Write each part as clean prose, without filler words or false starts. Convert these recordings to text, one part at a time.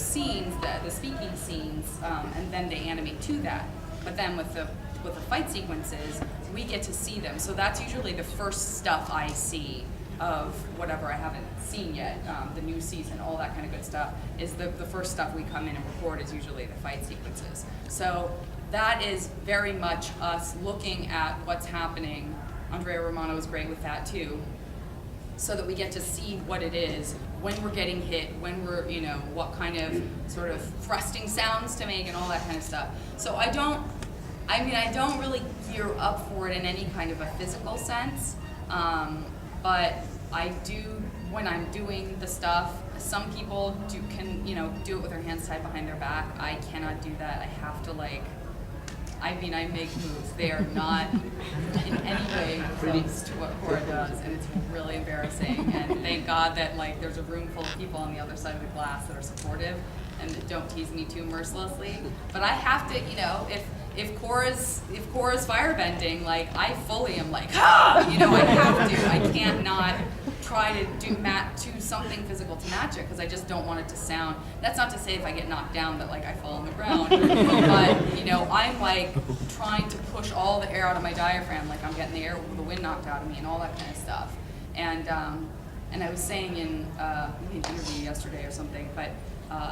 scenes, the speaking scenes, and then they animate to that. But then with the fight sequences, we get to see them. So that's usually the first stuff I see of whatever I haven't seen yet, the new season, all that kind of good stuff, is the first stuff we come in and record is usually the fight sequences. So that is very much us looking at what's happening. Andrea Romano is great with that too, so that we get to see what it is, when we're getting hit, when we're, what kind of sort of thrusting sounds to make and all that kind of stuff. So I don't really gear up for it in any kind of a physical sense, but I do, when I'm doing the stuff, some people can do it with their hands tied behind their back. I cannot do that. I have to I make moves. They are not in any way close to what Cora does, and it's really embarrassing. And thank God that there's a room full of people on the other side of the glass that are supportive and that don't tease me too mercilessly. But I have to, if Cora's firebending, I fully am I have to. I can't not try to do something physical to match it, because I just don't want it to sound. That's not to say if I get knocked down that I fall on the ground, but I'm trying to push all the air out of my diaphragm, I'm getting the wind knocked out of me and all that kind of stuff. And I was saying in an interview yesterday or something, but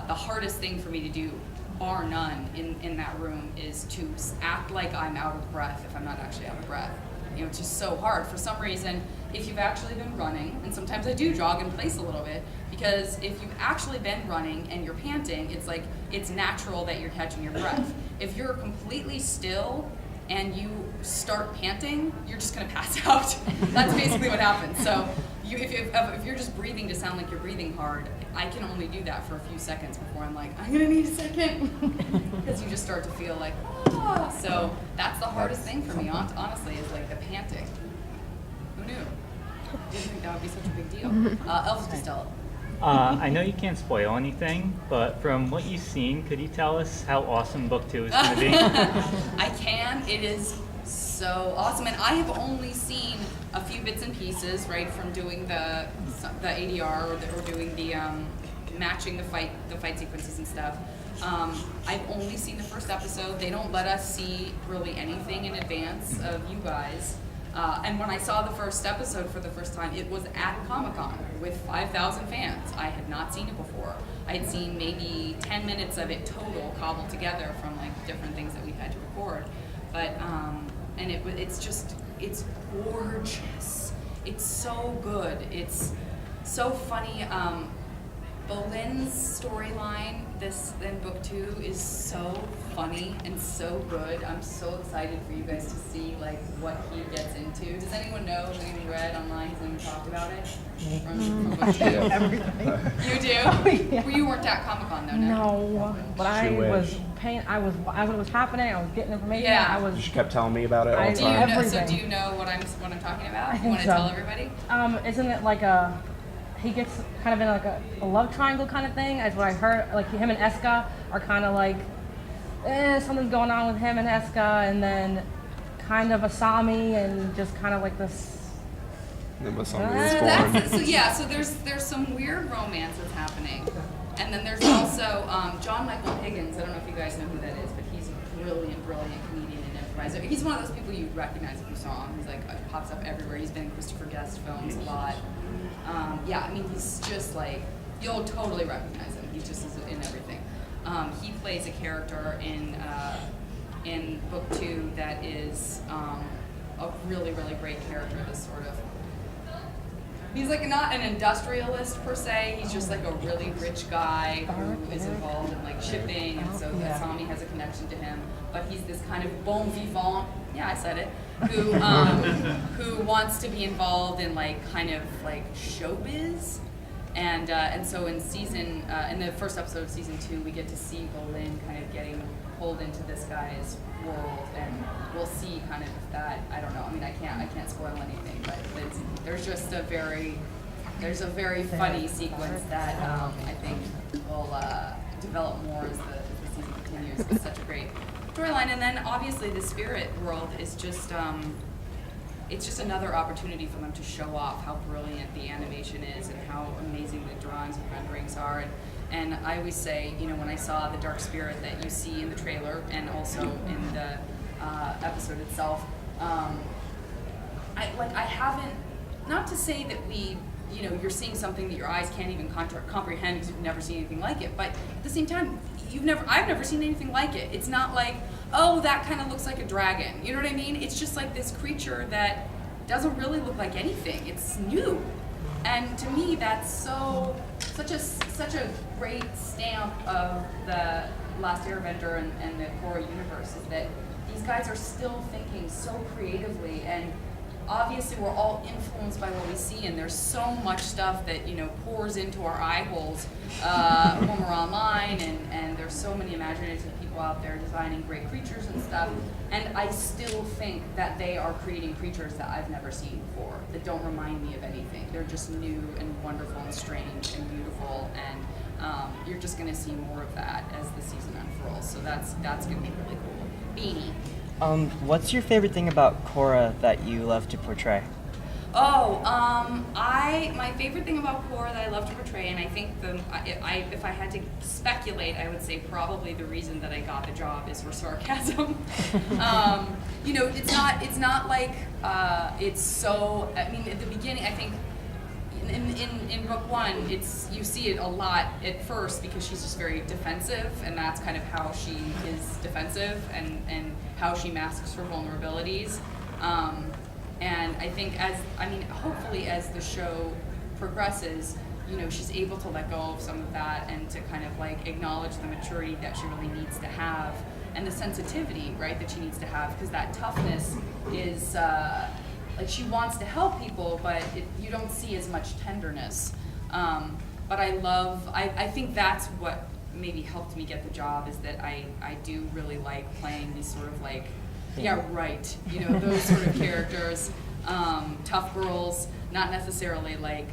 the hardest thing for me to do, bar none, in that room is to act like I'm out of breath if I'm not actually out of breath. It's just so hard. For some reason, if you've actually been running, and sometimes I do jog in place a little bit, because if you've actually been running and you're panting, it's natural that you're catching your breath. If you're completely still and you start panting, you're just gonna pass out. That's basically what happens. So if you're just breathing to sound like you're breathing hard, I can only do that for a few seconds before I'm I'm gonna need a second. Because you just start to feel So that's the hardest thing for me, honestly, is the panting. Who knew? Didn't think that would be such a big deal. Elvis Costello. I know you can't spoil anything, but from what you've seen, could you tell us how awesome Book 2 is going to be? I can. It is so awesome, and I have only seen a few bits and pieces, right, from doing the ADR or doing the matching the fight sequences and stuff. I've only seen the first episode. They don't let us see really anything in advance of you guys. And when I saw the first episode for the first time, it was at Comic-Con with 5,000 fans. I had not seen it before. I had seen maybe 10 minutes of it total cobbled together from different things that we had to record. But and it's gorgeous. It's so good. It's so funny. Boleyn's storyline in book 2 is so funny and so good. I'm so excited for you guys to see what he gets into. Does anyone know? Has anyone read online? Has anyone talked about it? From book 2? Everything. You do? Oh, yeah. Well, you weren't at Comic-Con though, no? No, but I was paying. As it was happening, I was getting information. Yeah. You kept telling me about it all the time. So do you know what I'm talking about? I You want to think so. tell everybody? Isn't it he gets kind of in a love triangle kind of thing? As what I heard, him and Eska are kind of something's going on with him and Eska, and then kind of Asami, and just kind of this. Then Masami was born. So there's some weird romances happening, and then there's also John Michael Higgins. I don't know if you guys know who that is, but he's a brilliant comedian and improviser. He's one of those people you'd recognize if you saw him. He's pops up everywhere. He's been in Christopher Guest films a lot. He's just you'll totally recognize him. He just is in everything. He plays a character in book 2 that is a really great character. This sort of, he's not an industrialist per se. He's just a really rich guy who is involved in shipping, and so Asami has a connection to him. But he's this kind of bon vivant. Yeah, I said it. Who wants to be involved in showbiz, and so in the first episode of season 2, we get to see Boleyn kind of getting pulled into this guy's world, and we'll see kind of that. I don't know. I mean, I can't spoil anything, but there's a very funny sequence that I think will develop more as the season continues. It's such a great storyline. And then obviously the spirit world is just it's just another opportunity for them to show off how brilliant the animation is and how amazing the drawings and renderings are. And I always say, you know, when I saw the dark spirit that you see in the trailer and also in the episode itself, I haven't, not to say that you're seeing something that your eyes can't even comprehend because you've never seen anything like it, but at the same time, I've never seen anything like it. It's not like, oh, that kind of looks like a dragon. You know what I mean? It's just like this creature that doesn't really look like anything. It's new. And to me, that's such a great stamp of the Last Airbender and the Korra universe, is that these guys are still thinking so creatively, and obviously we're all influenced by what we see, and there's so much stuff that pours into our eye holes when we're online, and there's so many imaginative people out there designing great creatures and stuff, and I still think that they are creating creatures that I've never seen before, that don't remind me of anything. They're just new and wonderful and strange and beautiful, and you're just going to see more of that as the season unfurls, so that's going to be really cool. Beanie. What's your favorite thing about Korra that you love to portray? My favorite thing about Korra that I love to portray, and I think if I had to speculate, I would say probably the reason that I got the job is for sarcasm. It's not like it's so. I mean, at the beginning, I think. In book one, you see it a lot at first because she's just very defensive, and that's kind of how she is defensive and how she masks her vulnerabilities. And I think hopefully as the show progresses, she's able to let go of some of that and to kind of like acknowledge the maturity that she really needs to have and the sensitivity, right, that she needs to have, because that toughness is. Like, she wants to help people, but you don't see as much tenderness. But I think that's what maybe helped me get the job, is that I do really like playing these sort of like, yeah, right, those sort of characters. Tough girls, not necessarily like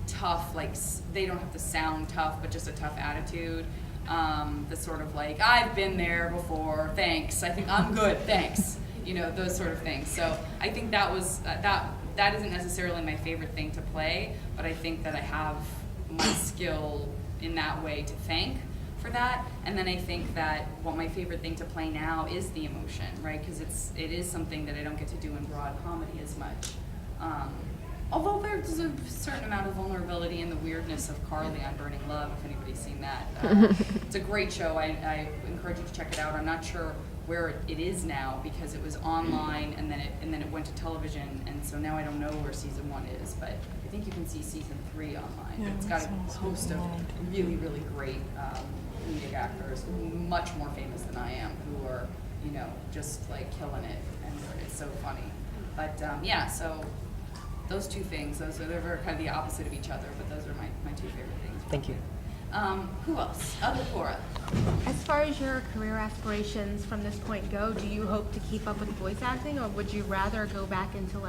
tough, like they don't have to sound tough, but just a tough attitude. The sort of like, I've been there before, thanks, I think I'm good, thanks. Those sort of things. So I think that was that isn't necessarily my favorite thing to play, but I think that I have my skill in that way to thank for that. And then I think that what my favorite thing to play now is the emotion, right? Because it is something that I don't get to do in broad comedy as much. Although there's a certain amount of vulnerability in the weirdness of Carly on Burning Love, if anybody's seen that. It's a great show. I encourage you to check it out. I'm not sure where it is now because it was online and then it went to television, and so now I don't know where season 1 is, but I think you can see season 3 online. Yeah, it's got a host of really, really great comedic actors, much more famous than I am, who are just like killing it, and it's so funny. But so those two things, they're kind of the opposite of each other, but those are my two favorite things. Thank you. Who else? Other Korra. As far as your career aspirations from this point go, do you hope to keep up with voice acting, or would you rather go back into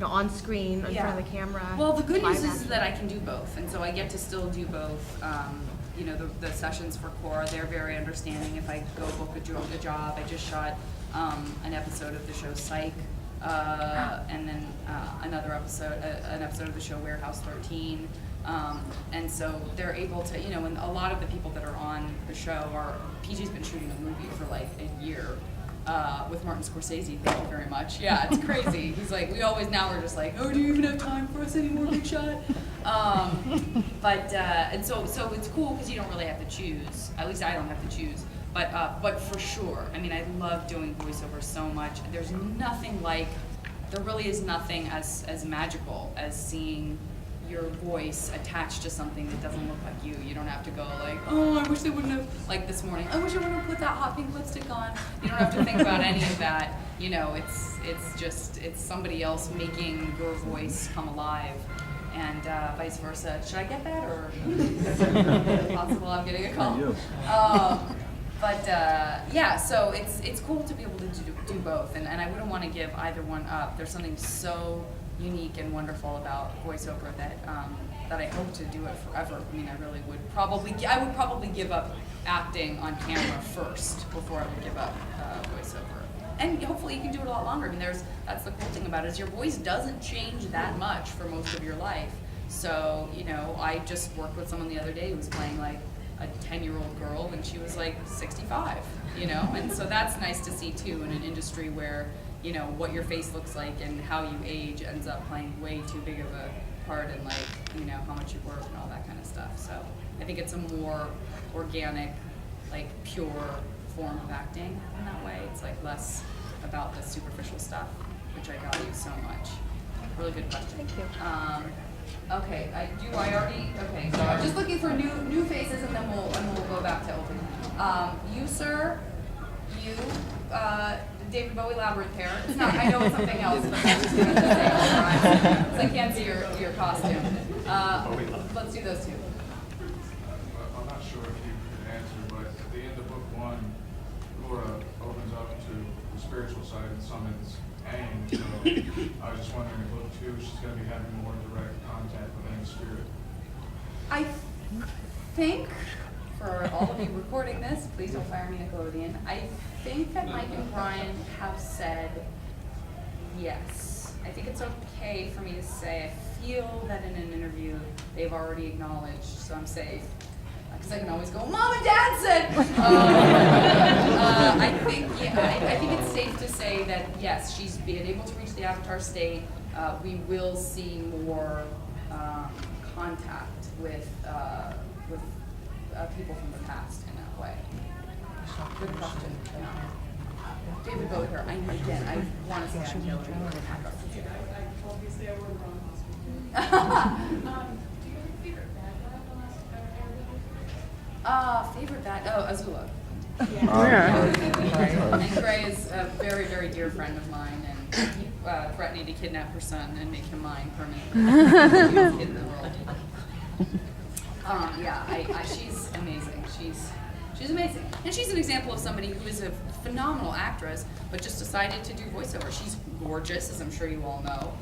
on screen in front of the camera? Well, the good news is that I can do both, and so I get to still do both. The sessions for Korra, they're very understanding. If I go book a job, I just shot an episode of the show Psych, and then an episode of the show Warehouse 13. And so they're able to, and a lot of the people that are on the show PG's been shooting a movie for like a year with Martin Scorsese, thank you very much. Yeah, it's crazy. He's like, we're just like, oh, do you even have time for us anymore, Big Shot? And so it's cool because you don't really have to choose. At least I don't have to choose. But for sure, I love doing voiceover so much. There really is nothing as magical as seeing your voice attached to something that doesn't look like you. You don't have to go like, oh, I wish they wouldn't have, like this morning, I wish I wouldn't have put that hot pink lipstick on. You don't have to think about any of that. It's somebody else making your voice come alive, and vice versa. Should I get that, or is it possible I'm getting a call? So it's cool to be able to do both, and I wouldn't want to give either one up. There's something so unique and wonderful about voiceover that I hope to do it forever. I would probably give up acting on camera first before I would give up voiceover. And hopefully you can do it a lot longer. That's the cool thing about it, is your voice doesn't change that much for most of your life. So, you know, I just worked with someone the other day who was playing like a 10-year-old girl, and she was like 65, you know? And so that's nice to see too in an industry where, you know, what your face looks like and how you age ends up playing way too big of a part in, like, you know, how much you work and all that kind of stuff. So I think it's a more organic, like pure form of acting in that way. It's like less about the superficial stuff, which I value so much. Really good question. Thank you. Okay, okay, so I'm just looking for new faces, and then we'll go back to open. You, sir, you, David Bowie Labyrinth hair. It's not, I know it's something else, but that's just gonna say all the time, 'cause I can't see your costume. Let's do those two. I'm not sure if you can answer, but at the end of book one, Laura opens up to the spiritual side and summons Aang. So I was just wondering if book two, she's going to be having more direct contact with Aang's spirit. I think, for all of you recording this, please don't fire me, Nickelodeon. I think that Mike and Brian have said yes. I think it's okay for me to say I feel that in an interview they've already acknowledged, so I'm safe. Because I can always go, Mom and Dad said! I think it's safe to say that yes, she's been able to reach the Avatar state. We will see more contact with people from the past in that way. Good question. David Bowie, I want to say I'm Hillary. Obviously, I work on hospital. Do you have a favorite bad guy on the last Favorite bad? Oh, Azula. Yeah. And Gray is a very, very dear friend of mine, and he threatening to kidnap her son and make him mine permanently. Cutest kid in the world. She's amazing. She's amazing, and she's an example of somebody who is a phenomenal actress, but just decided to do voiceover. She's gorgeous, as I'm sure you all know,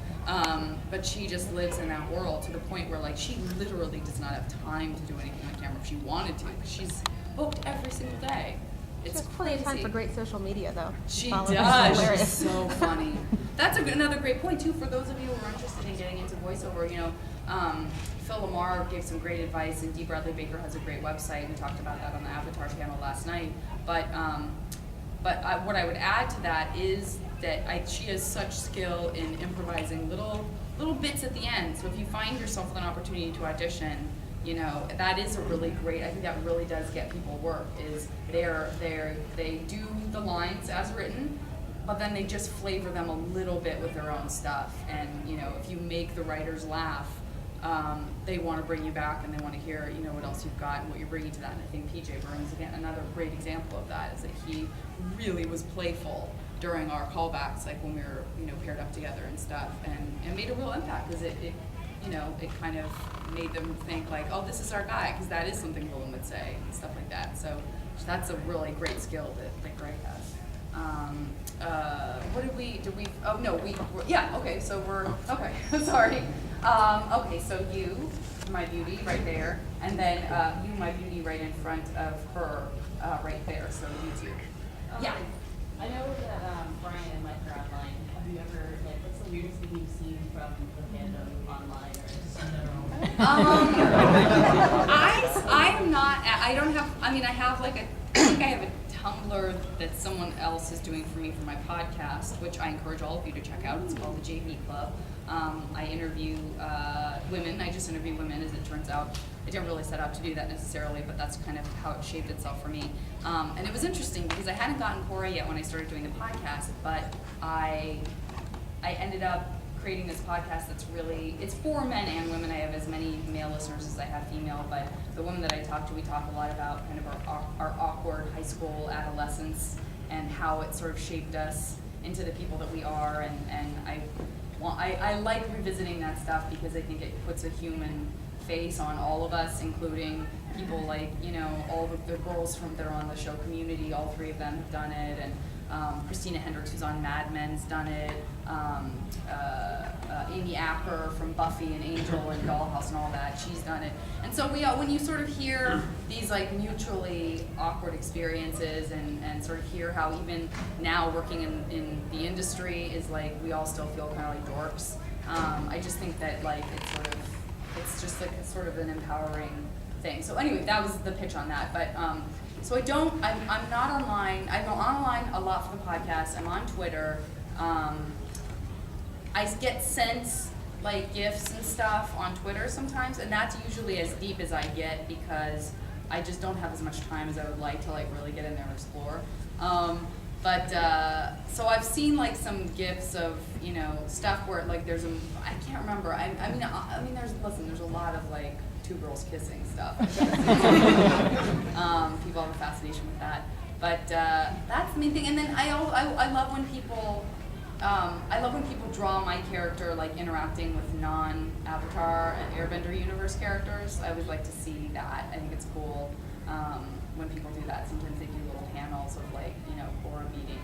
but she just lives in that world to the point where, like, she literally does not have time to do anything on camera if she wanted to. She's booked every single day. She It's has plenty of time crazy. for great social media, though. She Follow her. does. She's Hilarious. so funny. That's another great point too for those of you who are interested in getting into voiceover. You know, Phil Lamar gave some great advice, and Dee Bradley Baker has a great website. We talked about that on the Avatar panel last night. But what I would add to that is that she has such skill in improvising little bits at the end. So if you find yourself with an opportunity to audition, you know, that is a really great, I think that really does get people work, is they do the lines as written, but then they just flavor them a little bit with their own stuff. And, you know, if you make the writers laugh, they want to bring you back and they want to hear, you know, what else you've got and what you're bringing to that. And I think PJ Burns, again, another great example of that, is that he really was playful during our callbacks, like when we were, you know, paired up together and stuff, and made a real impact, because it you know, it kind of made them think like, oh, this is our guy, because that is something Willem would say and stuff like that. So that's a really great skill that Greg has. What okay, so okay, sorry. Okay, so you, my beauty, right there, and then you, my beauty, right in front of her, right there, so you two. Yeah. I know that Brian and Mike are online. Have you ever, like, what's the weirdest thing you've seen from the fandom online or just in general? I'm not, I don't have, I mean, I have like I think I have a Tumblr that someone else is doing for me for my podcast, which I encourage all of you to check out. It's called the JV Club. I interview women. I just interview women, as it turns out. I didn't really set out to do that necessarily, but that's kind of how it shaped itself for me. And it was interesting because I hadn't gotten Cora yet when I started doing the podcast, but I ended up creating this podcast that's really, it's for men and women. I have as many male listeners as I have female, but the women that I talk to, we talk a lot about kind of our awkward high school adolescence and how it sort of shaped us into the people that we are, and I like revisiting that stuff because I think it puts a human face on all of us, including people like, you know, all the girls that are on the show Community. All three of them have done it, and Christina Hendricks, who's on Mad Men's, done it. Amy Acker from Buffy and Angel and Dollhouse and all that, she's done it. And so when you sort of hear these like mutually awkward experiences and sort of hear how even now working in the industry is like we all still feel kind of like dorks. I just think that like it's sort of it's just like sort of an empowering thing. So anyway, that was the pitch on that. But so I'm not online. I'm online a lot for the podcast. I'm on Twitter. I get sent like gifts and stuff on Twitter sometimes, and that's usually as deep as I get because I just don't have as much time as I would like to like really get in there and explore. So I've seen like some gifs of, you know, stuff where like there's I can't remember. I mean there's a lot of like two girls kissing stuff. People have a fascination with that. But that's the main thing. And then I love when people draw my character like interacting with non-Avatar and Airbender universe characters. I always like to see that. I think it's cool when people do that. Sometimes they do little panels of like, you know, Korra meeting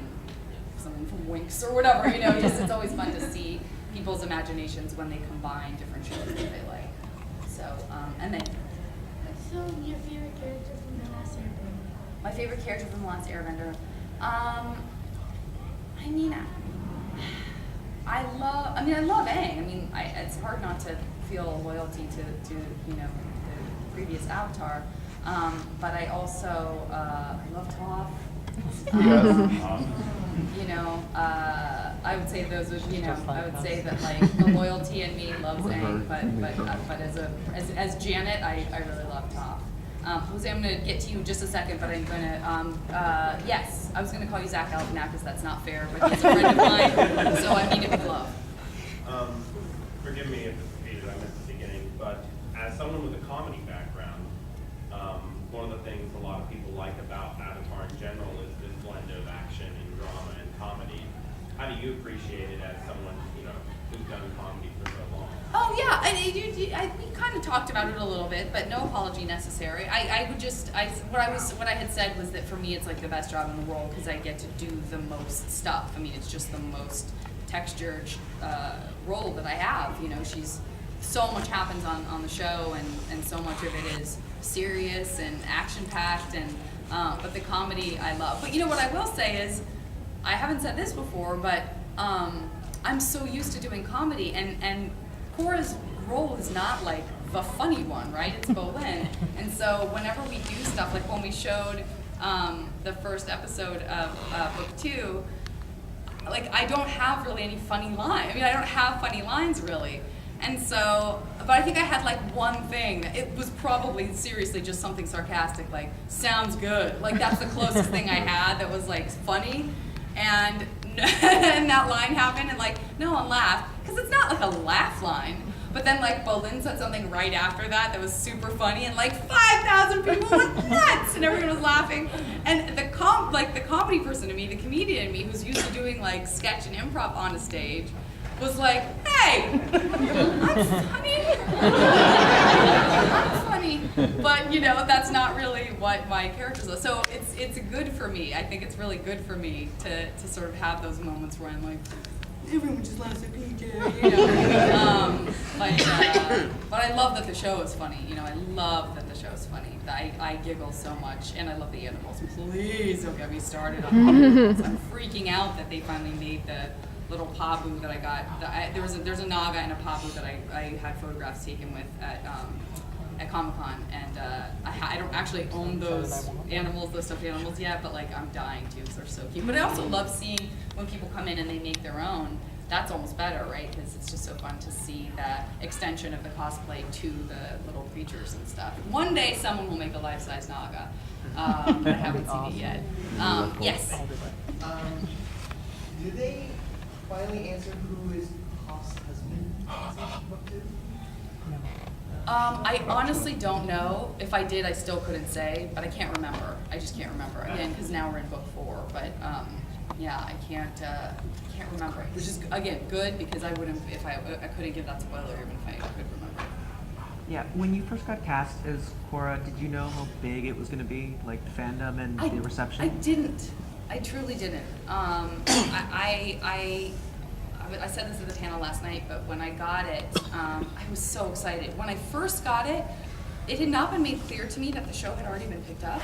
someone from Winx or whatever, you know, just it's always fun to see people's imaginations when they combine different shows that they like. So, and then. So, your favorite character from The Last Airbender? My favorite character from The Last Airbender? I love Aang. I mean, it's hard not to feel loyalty to you know, the previous Avatar. But I also, I love Toph. You know, I would say those would, you know, I would say that like the loyalty in me loves Aang, but as Janet, I really love Toph. Jose, I'm going to get to you in just a second, but I'm going to, yes, I was going to call you Zach Galifianakis. That's not fair, but he's a friend of mine, so I mean it with love. Forgive me if it's repeated, I missed the beginning, but as someone with a comedy background, one of the things a lot of people like about Avatar in general is this blend of action and drama and comedy. How do you appreciate it as someone, you know, who's done comedy for so long? Oh yeah, we kind of talked about it a little bit, but no apology necessary. What I had said was that for me it's like the best job in the world because I get to do the most stuff. I mean, it's just the most textured role that I have. You know, so much happens on the show, and so much of it is serious and action-packed, and but the comedy I love. But you know what I will say is, I haven't said this before, but I'm so used to doing comedy, and Korra's role is not like the funny one, right? It's Bolin. And so whenever we do stuff, like when we showed the first episode of book 2, like I don't have really any funny lines. I mean, I don't have funny lines really. And so, but I think I had like one thing. It was probably seriously just something sarcastic, like, sounds good. Like that's the closest thing I had that was like funny. And that line happened and like, no one laughed. Because it's not like a laugh line. But then like Bolin said something right after that was super funny, and like 5,000 people went nuts and everyone was laughing. And the comedy person in me, the comedian in me, who's used to doing like sketch and improv on a stage, was like, hey, I'm funny. I'm funny. But you know, that's not really what my characters are. So it's good for me. I think it's really good for me to sort of have those moments where I'm like, everyone just laughs at PJ, you know. But I love that the show is funny. You know, I love that the show is funny. I giggle so much, and I love the animals. Please don't get me started on animals. I'm freaking out that they finally made the little pabu that I got. There's a naga and a pabu that I had photographs taken with at Comic-Con, and I don't actually own those animals, those stuffed animals yet, but like I'm dying to because they're so cute. But I also love seeing when people come in and they make their own. That's almost better, right? Because it's just so fun to see that extension of the cosplay to the little creatures and stuff. One day someone will make a life-size naga, but I haven't seen it yet. Yes? Did they finally answer who is Hoff's husband in book 2? I honestly don't know. If I did, I still couldn't say, but I can't remember. I just can't remember. Again, because now we're in book 4, but yeah, I can't remember. Which is, again, good, because I wouldn't, if I couldn't give that spoiler even if I could remember. Yeah, when you first got cast as Korra, did you know how big it was going to be, like the fandom and the reception? I didn't. I truly didn't. I said this at the panel last night, but when I got it, I was so excited. When I first got it, it had not been made clear to me that the show had already been picked up.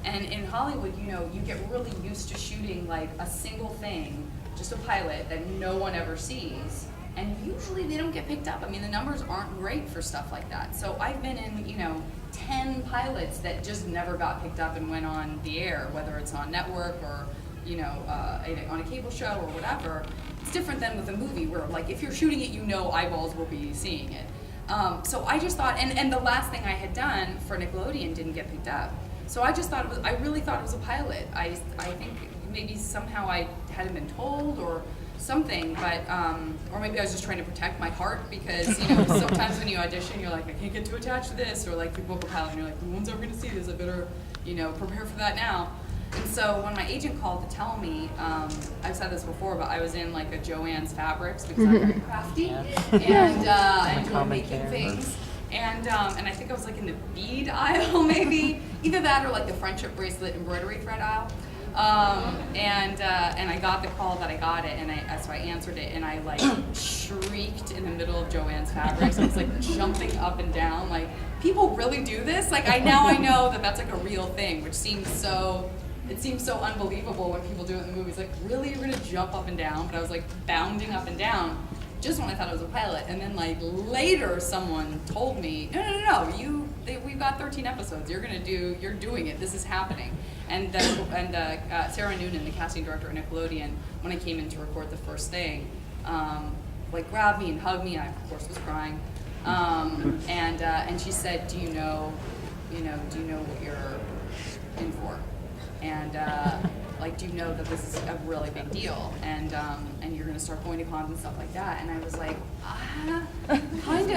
And in Hollywood, you know, you get really used to shooting like a single thing, just a pilot that no one ever sees. and usually they don't get picked up. I mean, the numbers aren't great for stuff like that. So I've been in, 10 pilots that just never got picked up and went on the air, whether it's on network or, on a cable show or whatever. It's different than with a movie where, like, if you're shooting it, eyeballs will be seeing it. So I just thought, and the last thing I had done for Nickelodeon didn't get picked up. So I just thought I really thought it was a pilot. I think maybe somehow I hadn't been told or something, but, or maybe I was just trying to protect my heart because, sometimes when you audition, you're like, I can't get too attached to this, or like you book a pilot and you're like, no one's ever gonna see this, I better, prepare for that now. And so when my agent called to tell me, I've said this before, but I was in like a Joann's Fabrics because I'm very crafty and enjoy making things. And I think I was like in the bead aisle maybe, either that or like the friendship bracelet embroidery thread aisle. And I got the call that I got it, and so I answered it, and I like shrieked in the middle of Joann's Fabrics. I was like jumping up and down, like, people really do this? Like, I know that that's like a real thing, which seems so unbelievable when people do it in the movies. Like, really, you're gonna jump up and down? But I was like bounding up and down just when I thought it was a pilot, and then like later someone told me, no, we've got 13 episodes. You're doing it. This is happening. And Sarah Noonan, the casting director at Nickelodeon, when I came in to record the first thing, like grabbed me and hugged me, and I of course was crying. And she said, do you know what you're in for? And do you know that this is a really big deal? And you're gonna start going to cons and stuff like that. And I was like, kinda.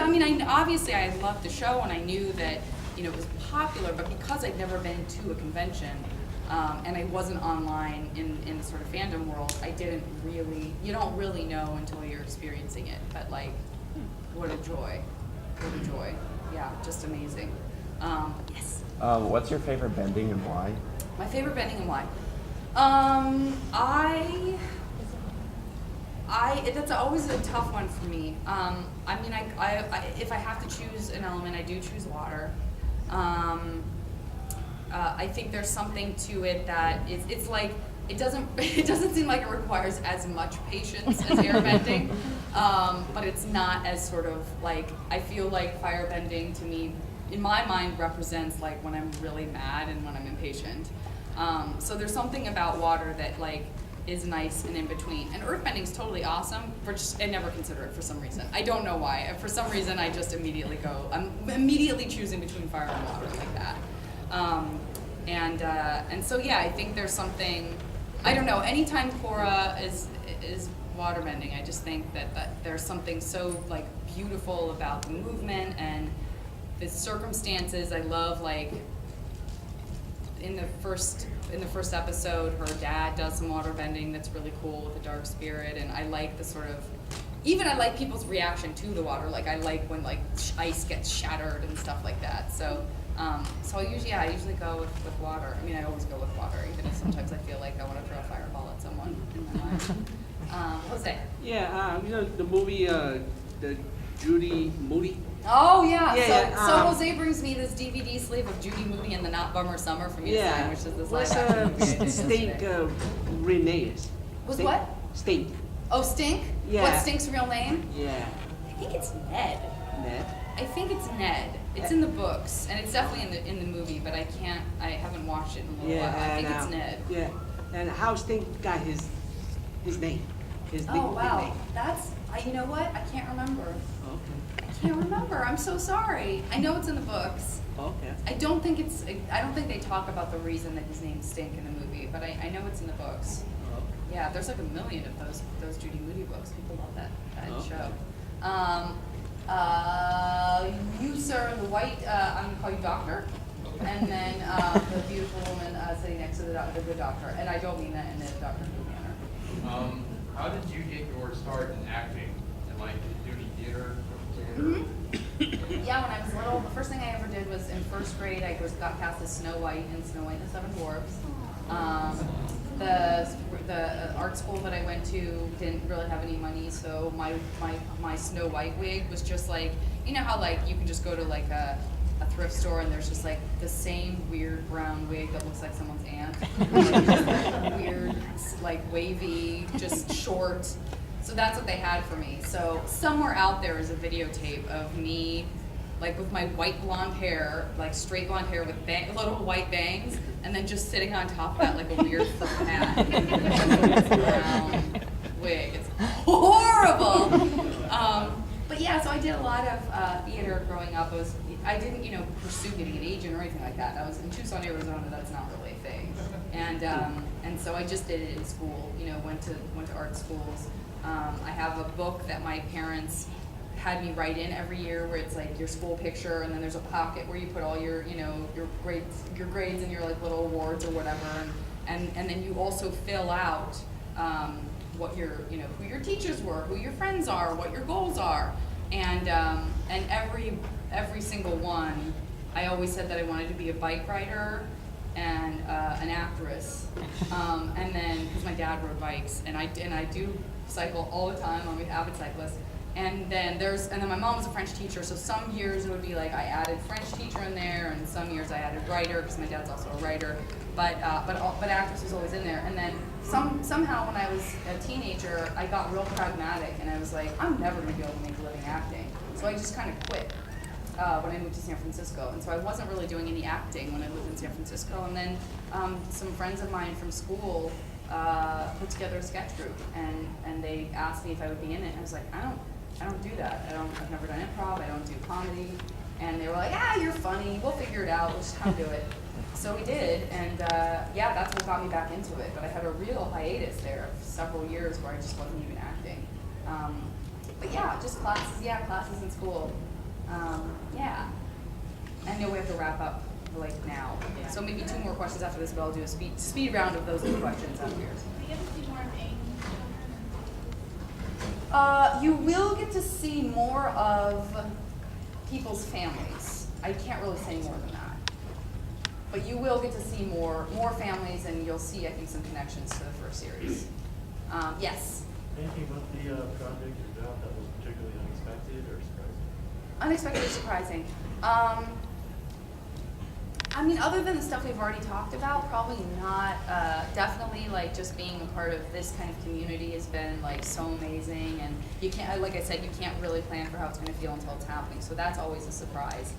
I mean, obviously I loved the show and I knew that it was popular, but because I'd never been to a convention and I wasn't online in the sort of fandom world, you don't really know until you're experiencing it. But like, what a joy, yeah, just amazing. Yes. What's your favorite bending and why? My favorite bending and why? That's always a tough one for me. If I have to choose an element, I do choose water. I think there's something to it that it's like, it doesn't seem like it requires as much patience as airbending, but it's not as sort of like, I feel like firebending to me, in my mind, represents like when I'm really mad and when I'm impatient. So there's something about water that like is nice and in between. And earthbending's totally awesome, I never consider it for some reason. I don't know why. For some reason, I just I'm immediately choosing between fire and water like that. And so yeah, I think there's something, I don't know, anytime Cora is waterbending, I just think that there's something so like beautiful about the movement and the circumstances. I love like, in the first episode, her dad does some water bending that's really cool with a dark spirit, and I like the sort of, I like people's reaction to the water. Like I like when like ice gets shattered and stuff like that. So I usually go with water. I mean, I always go with water, even if sometimes I feel like I want to throw a fireball at someone in my mind. Jose. Yeah, the movie, the Judy Moody. Oh yeah. So Jose brings me this DVD sleeve of Judy Moody and the Not Bummer Summer for me to sign, which is this live action movie. Stink Renee's. Was what? Stink. Oh, Stink? Yeah. What's Stink's real name? Yeah. I think it's Ned. Ned? I think it's Ned. It's in the books, and it's definitely in the movie, but I haven't watched it in a little while. I think it's Ned. Yeah. And how Stink got his name? His wow. You know what? I can't remember. Okay. I can't remember. I'm so sorry. I know it's in the books. Okay. I don't think they talk about the reason that his name's Stink in the movie, but I know it's in the books. Okay. Yeah, there's like a million of those Judy Moody books. People love that show. You, sir, in the white, I'm gonna call you doctor, and then the beautiful woman sitting next to the good doctor, and I don't mean that in a Dr. Who manner. How did you get your start in acting? And like, did you do any theater? Yeah, when I was little, the first thing I ever did was in first grade, I got cast as Snow White in Snow White and the Seven Dwarfs. The art school that I went to didn't really have any money, so my Snow White wig was just like, you know how like you can just go to like a thrift store and there's just like the same weird brown wig that looks like someone's aunt, like, just like weird, like wavy, just short. So that's what they had for me. So somewhere out there is a videotape of me, like with my white blonde hair, like straight blonde hair with little white bangs, and then just sitting on top of that like a weird fur hat. Brown wig. It's horrible. But yeah, so I did a lot of theater growing up. I didn't, pursue getting an agent or anything like that. I was in Tucson, Arizona. That's not really a thing. And so I just did it in school. Went to art schools. I have a book that my parents had me write in every year, where it's like your school picture, and then there's a pocket where you put all your, your grades and your like little awards or whatever, and then you also fill out what your, who your teachers were, who your friends are, what your goals are, and every single one, I always said that I wanted to be a bike rider and an actress, and then because my dad rode bikes, and I do cycle all the time. I'm an avid cyclist. And then my mom was a French teacher, so some years it would be like I added French teacher in there, and some years I added writer because my dad's also a writer. But actress was always in there. And then somehow when I was a teenager, I got real pragmatic, and I was like, I'm never going to be able to make a living acting. So I just kind of quit when I moved to San Francisco. And so I wasn't really doing any acting when I lived in San Francisco. And then some friends of mine from school put together a sketch group, and they asked me if I would be in it. And I was like, I don't do that. I've never done improv. I don't do comedy. And they were like, you're funny. We'll figure it out. We'll just kind of do it. So we did, and that's what got me back into it. But I had a real hiatus there of several years where I just wasn't even acting. But yeah, just classes. Yeah, classes in school. Yeah. I know we have to wrap up like now. So maybe 2 more questions after this, but I'll do a speed round of those 2 questions after yours. We get to see more of Aang. You will get to see more of people's families. I can't really say more than that. But you will get to see more families, and you'll see, I think, some connections to the first series. Yes? Anything about the project or job that was particularly unexpected or surprising? Unexpected or surprising? Other than the stuff we've already talked about, probably not. Definitely, like, just being a part of this kind of community has been, like, so amazing. And you can't, like I said, you can't really plan for how it's going to feel until it's happening. So that's always a surprise.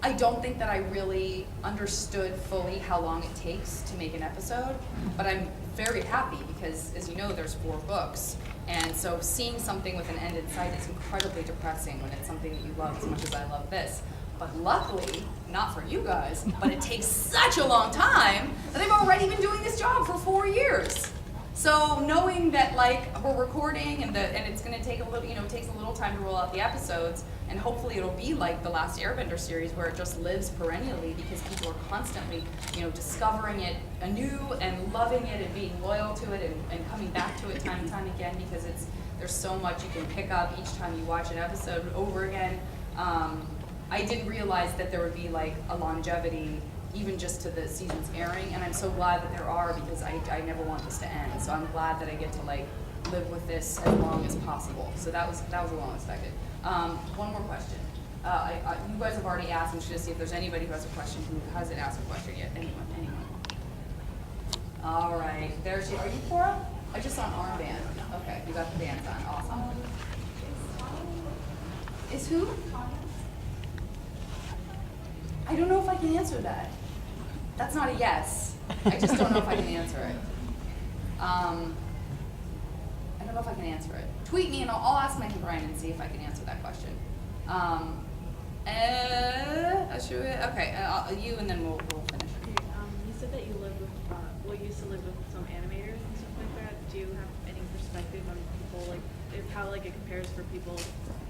I don't think that I really understood fully how long it takes to make an episode, but I'm very happy because, as you know, there's 4 books. And so seeing something with an end in sight is incredibly depressing when it's something that you love as much as I love this. But luckily, not for you guys, but it takes such a long time that I've already been doing this job for 4 years. So knowing that, like, we're recording and it's going to take a little, it takes a little time to roll out the episodes, and hopefully it'll be like the Last Airbender series where it just lives perennially because people are constantly, discovering it anew and loving it and being loyal to it and coming back to it time and time again because there's so much you can pick up each time you watch an episode over again. I didn't realize that there would be like a longevity even just to the season's airing, and I'm so glad that there are because I never want this to end. So I'm glad that I get to like live with this as long as possible. So that was a long expected. One more question. You guys have already asked. I'm just gonna see if there's anybody who has a question who hasn't asked a question yet. Anyone? All right. There she. Are you Cora? I just saw an armband. Okay, you got the bands on. Awesome. Is who? I don't know if I can answer that. That's not a yes. I just don't know if I can answer it. I don't know if I can answer it. Tweet me and I'll ask Mike and Brian and see if I can answer that question. Okay, you and then we'll finish. You said that you live with, used to live with some animators and stuff like that. Do you have any perspective on people, like, how like it compares for people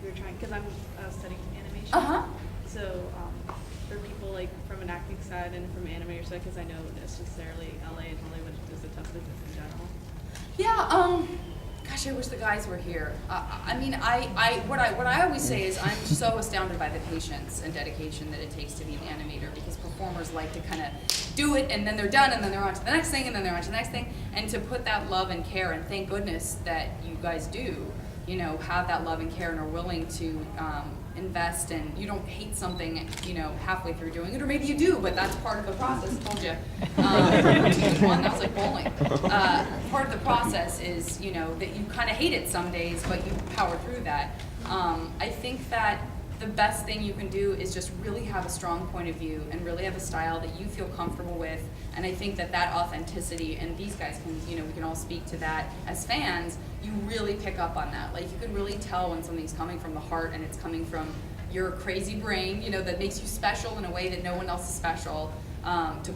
who are trying, because I'm studying animation. So for people like from an acting side and from animator side, because I know necessarily LA and Hollywood is a tough business in general. Yeah, gosh, I wish the guys were here. What I always say is I'm so astounded by the patience and dedication that it takes to be an animator, because performers like to kind of do it and then they're done and then they're on to the next thing and then they're on to the next thing, and to put that love and care, and thank goodness that you guys do, have that love and care and are willing to invest and you don't hate something, you know, halfway through doing it, or maybe you do, but that's part of the process. Told you. 2-1, that was like bowling. Part of the process is, you know, that you kind of hate it some days, but you power through that. I think that the best thing you can do is just really have a strong point of view and really have a style that you feel comfortable with. And I think that that authenticity, and these guys can, you know, we can all speak to that as fans, you really pick up on that. Like, you can really tell when something's coming from the heart and it's coming from your crazy brain, you know, that makes you special in a way that no one else is special. To